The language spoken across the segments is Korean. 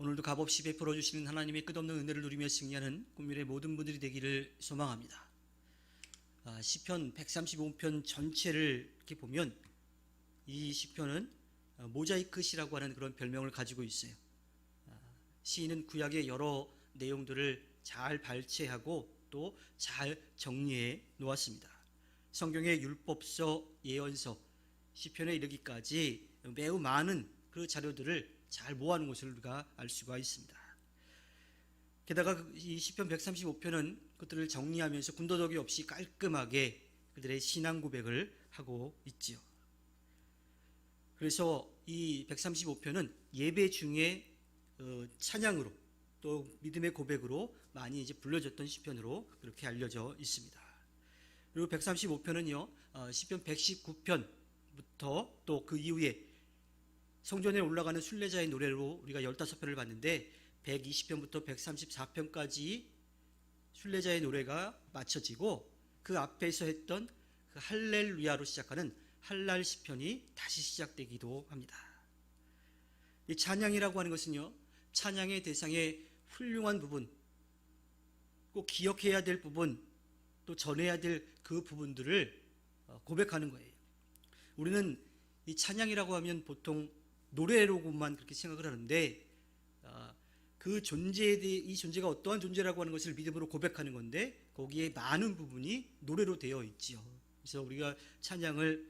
오늘도 값없이 베풀어 주시는 하나님의 끝없는 은혜를 누리며 승리하는 꿈밀의 모든 분들이 되기를 소망합니다. 시편 135편 전체를 이렇게 보면 이 시편은 모자이크 시라고 하는 그런 별명을 가지고 있어요. 시인은 구약의 여러 내용들을 잘 발췌하고 또 잘 정리해 놓았습니다. 성경의 율법서, 예언서, 시편에 이르기까지 매우 많은 그 자료들을 잘 모아놓은 것을 우리가 알 수가 있습니다. 게다가 이 시편 135편은 그들을 정리하면서 군더더기 없이 깔끔하게 그들의 신앙 고백을 하고 있지요. 그래서 이 135편은 예배 중에 찬양으로 또 믿음의 고백으로 많이 이제 불려졌던 시편으로 그렇게 알려져 있습니다. 그리고 135편은요, 시편 119편부터 또 그 이후에 성전에 올라가는 순례자의 노래로 우리가 15편을 봤는데 120편부터 134편까지 순례자의 노래가 맞춰지고 그 앞에서 했던 그 할렐루야로 시작하는 할랄 시편이 다시 시작되기도 합니다. 이 찬양이라고 하는 것은요, 찬양의 대상의 훌륭한 부분, 꼭 기억해야 될 부분, 또 전해야 될 그 부분들을 고백하는 거예요. 우리는 이 찬양이라고 하면 보통 노래로만 그렇게 생각을 하는데 그 존재에 대해 이 존재가 어떠한 존재라고 하는 것을 믿음으로 고백하는 건데 거기에 많은 부분이 노래로 되어 있지요. 그래서 우리가 찬양을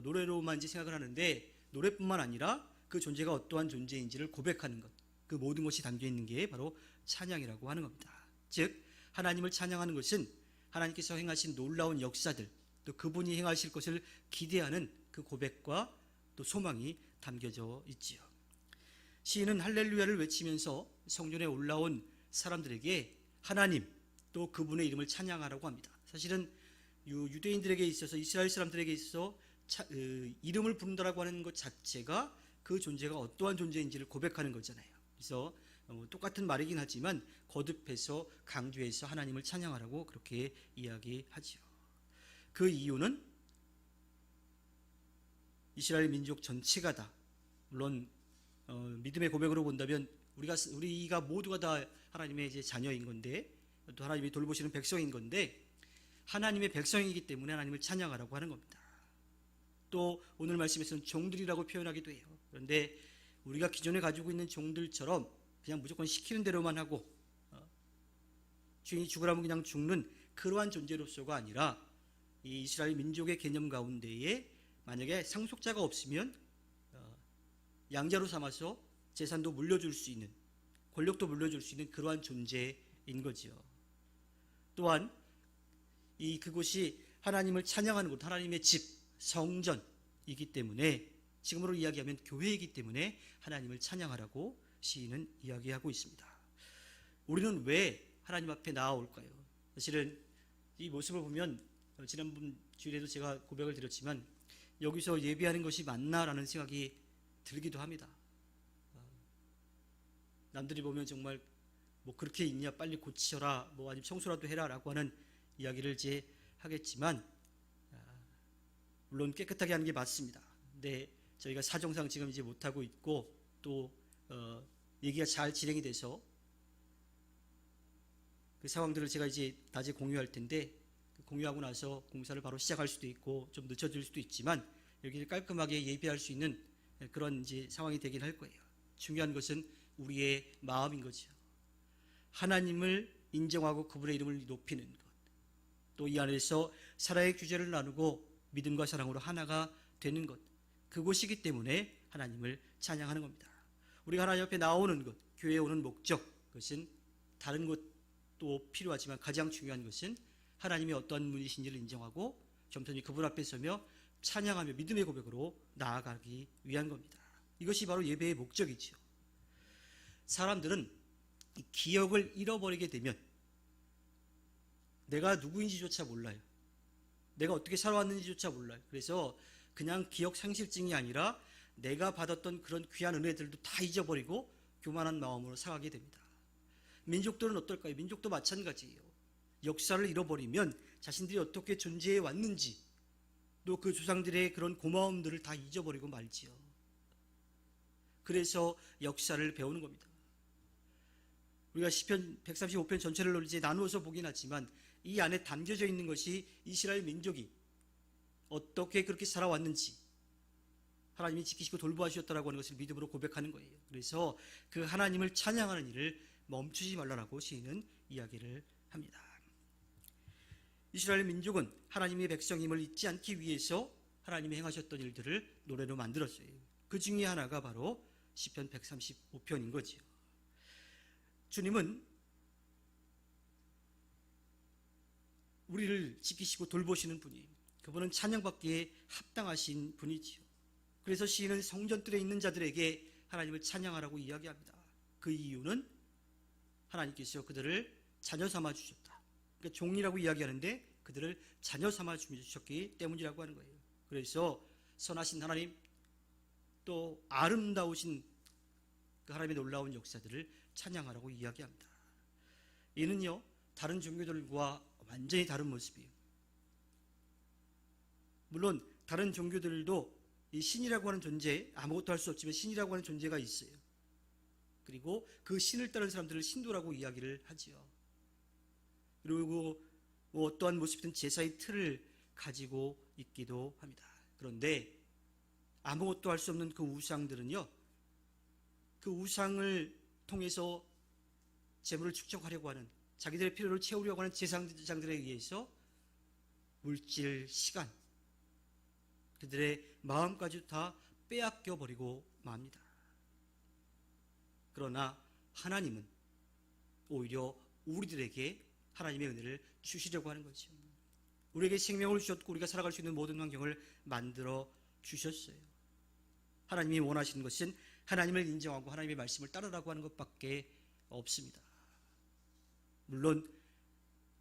노래로만 이제 생각을 하는데 노래뿐만 아니라 그 존재가 어떠한 존재인지를 고백하는 것, 그 모든 것이 담겨 있는 게 바로 찬양이라고 하는 겁니다. 즉 하나님을 찬양하는 것은 하나님께서 행하신 놀라운 역사들, 또 그분이 행하실 것을 기대하는 그 고백과 또 소망이 담겨져 있지요. 시인은 할렐루야를 외치면서 성전에 올라온 사람들에게 하나님 또 그분의 이름을 찬양하라고 합니다. 사실은 유대인들에게 있어서 이스라엘 사람들에게 있어서 이름을 부른다라고 하는 것 자체가 그 존재가 어떠한 존재인지를 고백하는 거잖아요. 그래서 똑같은 말이긴 하지만 거듭해서 강조해서 하나님을 찬양하라고 그렇게 이야기하지요. 그 이유는 이스라엘 민족 전체가 다, 물론 믿음의 고백으로 본다면 우리가 모두가 다 하나님의 이제 자녀인 건데 또 하나님이 돌보시는 백성인 건데 하나님의 백성이기 때문에 하나님을 찬양하라고 하는 겁니다. 또 오늘 말씀에서는 종들이라고 표현하기도 해요. 그런데 우리가 기존에 가지고 있는 종들처럼 그냥 무조건 시키는 대로만 하고 주인이 죽으라면 그냥 죽는 그러한 존재로서가 아니라 이 이스라엘 민족의 개념 가운데에 만약에 상속자가 없으면 양자로 삼아서 재산도 물려줄 수 있는, 권력도 물려줄 수 있는 그러한 존재인 거지요. 또한 그곳이 하나님을 찬양하는 곳, 하나님의 집, 성전이기 때문에, 지금으로 이야기하면 교회이기 때문에 하나님을 찬양하라고 시인은 이야기하고 있습니다. 우리는 왜 하나님 앞에 나아올까요? 사실은 이 모습을 보면 지난번 주일에도 제가 고백을 드렸지만 여기서 예배하는 것이 맞나라는 생각이 들기도 합니다. 남들이 보면 정말 뭐 그렇게 있냐, 빨리 고치셔라, 뭐 아니면 청소라도 해라라고 하는 이야기를 이제 하겠지만 물론 깨끗하게 하는 게 맞습니다. 근데 저희가 사정상 지금 이제 못하고 있고 또 얘기가 잘 진행이 돼서 그 상황들을 제가 이제 다시 공유할 텐데 공유하고 나서 공사를 바로 시작할 수도 있고 좀 늦춰질 수도 있지만 여기를 깔끔하게 예배할 수 있는 그런 이제 상황이 되긴 할 거예요. 중요한 것은 우리의 마음인 거죠. 하나님을 인정하고 그분의 이름을 높이는 것, 또 이 안에서 사랑의 규제를 나누고 믿음과 사랑으로 하나가 되는 것, 그곳이기 때문에 하나님을 찬양하는 겁니다. 우리가 하나님 앞에 나오는 것, 교회에 오는 목적, 그것은 다른 것도 필요하지만 가장 중요한 것은 하나님이 어떤 분이신지를 인정하고 겸손히 그분 앞에 서며 찬양하며 믿음의 고백으로 나아가기 위한 겁니다. 이것이 바로 예배의 목적이지요. 사람들은 기억을 잃어버리게 되면 내가 누구인지조차 몰라요. 내가 어떻게 살아왔는지조차 몰라요. 그래서 그냥 기억 상실증이 아니라 내가 받았던 그런 귀한 은혜들도 다 잊어버리고 교만한 마음으로 살아가게 됩니다. 민족들은 어떨까요? 민족도 마찬가지예요. 역사를 잃어버리면 자신들이 어떻게 존재해 왔는지 또 그 조상들의 그런 고마움들을 다 잊어버리고 말지요. 그래서 역사를 배우는 겁니다. 우리가 시편 135편 전체를 이제 나누어서 보긴 하지만 이 안에 담겨져 있는 것이 이스라엘 민족이 어떻게 그렇게 살아왔는지 하나님이 지키시고 돌보아주셨다라고 하는 것을 믿음으로 고백하는 거예요. 그래서 그 하나님을 찬양하는 일을 멈추지 말라라고 시인은 이야기를 합니다. 이스라엘 민족은 하나님의 백성임을 잊지 않기 위해서 하나님이 행하셨던 일들을 노래로 만들었어요. 그 중에 하나가 바로 시편 135편인 거지요. 주님은 우리를 지키시고 돌보시는 분이에요. 그분은 찬양받기에 합당하신 분이지요. 그래서 시인은 성전뜰에 있는 자들에게 하나님을 찬양하라고 이야기합니다. 그 이유는 하나님께서 그들을 자녀 삼아 주셨다. 그러니까 종이라고 이야기하는데 그들을 자녀 삼아 주셨기 때문이라고 하는 거예요. 그래서 선하신 하나님, 또 아름다우신 그 하나님의 놀라운 역사들을 찬양하라고 이야기합니다. 이는요, 다른 종교들과 완전히 다른 모습이에요. 물론 다른 종교들도 이 신이라고 하는 존재, 아무것도 할 수 없지만 신이라고 하는 존재가 있어요. 그리고 그 신을 따르는 사람들을 신도라고 이야기를 하지요. 그리고 어떠한 모습이든 제사의 틀을 가지고 있기도 합니다. 그런데 아무것도 할 수 없는 그 우상들은요, 그 우상을 통해서 재물을 축적하려고 하는, 자기들의 필요를 채우려고 하는 제사장들에 의해서 물질, 시간, 그들의 마음까지 다 빼앗겨 버리고 맙니다. 그러나 하나님은 오히려 우리들에게 하나님의 은혜를 주시려고 하는 거죠. 우리에게 생명을 주셨고 우리가 살아갈 수 있는 모든 환경을 만들어 주셨어요. 하나님이 원하시는 것은 하나님을 인정하고 하나님의 말씀을 따르라고 하는 것밖에 없습니다. 물론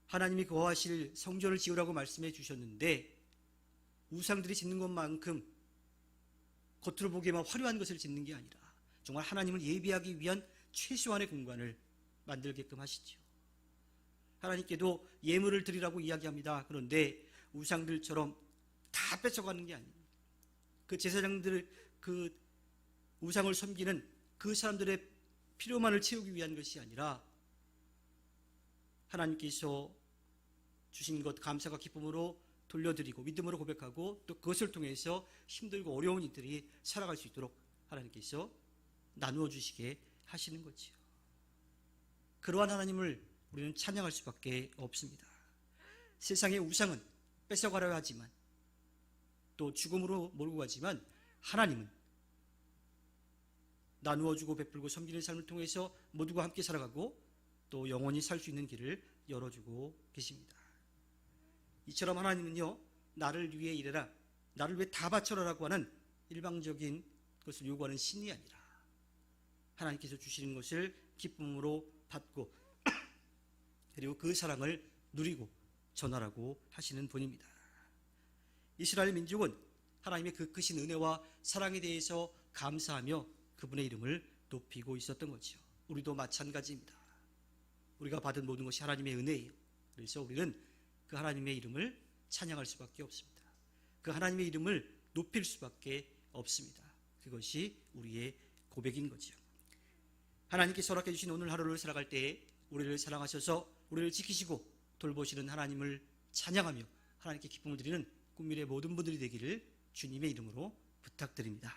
하나님이 거하실 성전을 지으라고 말씀해 주셨는데 우상들이 짓는 것만큼 겉으로 보기에만 화려한 것을 짓는 게 아니라 정말 하나님을 예배하기 위한 최소한의 공간을 만들게끔 하시죠. 하나님께도 예물을 드리라고 이야기합니다. 그런데 우상들처럼 다 뺏어가는 게 아니에요. 그 제사장들, 그 우상을 섬기는 그 사람들의 필요만을 채우기 위한 것이 아니라 하나님께서 주신 것 감사가 기쁨으로 돌려드리고 믿음으로 고백하고 또 그것을 통해서 힘들고 어려운 이들이 살아갈 수 있도록 하나님께서 나누어 주시게 하시는 거지요. 그러한 하나님을 우리는 찬양할 수밖에 없습니다. 세상의 우상은 뺏어가려 하지만 또 죽음으로 몰고 가지만 하나님은 나누어주고 베풀고 섬기는 삶을 통해서 모두가 함께 살아가고 또 영원히 살 수 있는 길을 열어주고 계십니다. 이처럼 하나님은요, 나를 위해 일해라, 나를 위해 다 바쳐라라고 하는 일방적인 것을 요구하는 신이 아니라 하나님께서 주시는 것을 기쁨으로 받고 그리고 그 사랑을 누리고 전하라고 하시는 분입니다. 이스라엘 민족은 하나님의 그 크신 은혜와 사랑에 대해서 감사하며 그분의 이름을 높이고 있었던 거죠. 우리도 마찬가지입니다. 우리가 받은 모든 것이 하나님의 은혜예요. 그래서 우리는 그 하나님의 이름을 찬양할 수밖에 없습니다. 그 하나님의 이름을 높일 수밖에 없습니다. 그것이 우리의 고백인 거죠. 하나님께서 허락해 주신 오늘 하루를 살아갈 때에 우리를 사랑하셔서 우리를 지키시고 돌보시는 하나님을 찬양하며 하나님께 기쁨을 드리는 꿈미래 모든 분들이 되기를 주님의 이름으로 부탁드립니다.